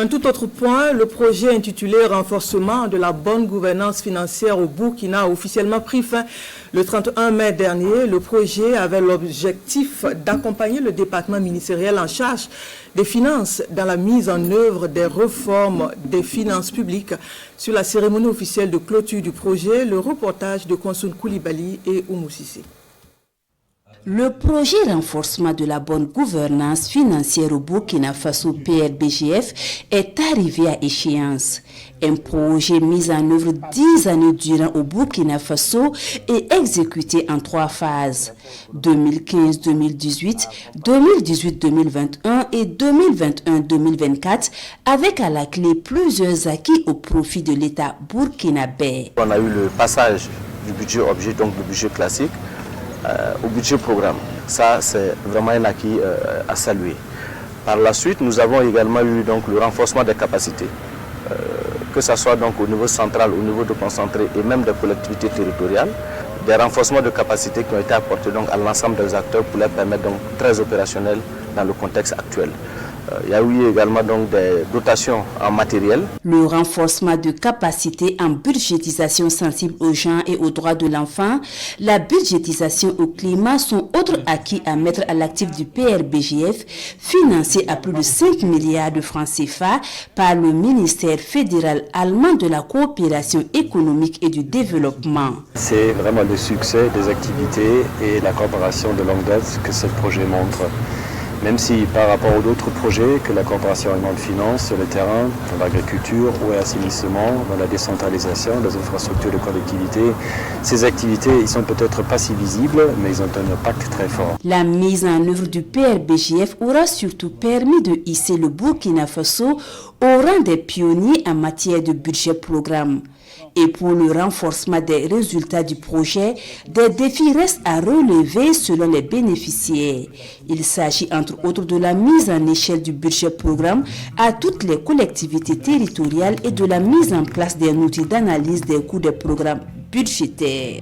Un tout autre point, le projet intitulé « Renforcement de la bonne gouvernance financière au Burkina » a officiellement pris fin le 31 mai dernier. Le projet avait l'objectif d'accompagner le département ministériel en charge des finances dans la mise en œuvre des réformes des finances publiques. Sur la cérémonie officielle de clôture du projet, le reportage de Konsoun Koulibaly et Oumou Sissé. Le projet renforcement de la bonne gouvernance financière au Burkina Faso PRBGF est arrivé à échéance. Un projet mis en œuvre 10 années durant au Burkina Faso et exécuté en 3 phases, 2015-2018, 2018-2021 et 2021-2024, avec à la clé plusieurs acquis au profit de l'État burkinabé. On a eu le passage du budget objet, donc du budget classique, au budget programme. Ça, c'est vraiment un acquis à saluer. Par la suite, nous avons également eu donc, le renforcement des capacités, que ce soit donc, au niveau central, au niveau de concentré et même des collectivités territoriales, des renforcements de capacités qui ont été apportés donc, à l'ensemble des acteurs pour les permettre donc, très opérationnels dans le contexte actuel. Il y a eu également donc des dotations en matériel. Le renforcement de capacités en budgétisation sensible aux gens et aux droits de l'enfant, la budgétisation au climat sont autres acquis à mettre à l'actif du PRBGF, financé à plus de 5 milliards de francs CFA par le ministère fédéral allemand de la coopération économique et du développement. C'est vraiment le succès des activités et la coopération de longue date que ce projet montre. Même si par rapport aux autres projets que la coopération allemande finance sur le terrain, dans l'agriculture, ou l'assainissement, dans la décentralisation, des infrastructures de collectivité, ces activités, ils sont peut-être pas si visibles, mais ils ont un impact très fort. La mise en œuvre du PRBGF aura surtout permis de hisser le Burkina Faso au rang des pionniers en matière de budget programme. Et pour le renforcement des résultats du projet, des défis restent à relever selon les bénéficiaires. Il s'agit entre autres de la mise en échelle du budget programme à toutes les collectivités territoriales et de la mise en place d'un outil d'analyse des coûts des programmes budgétaires.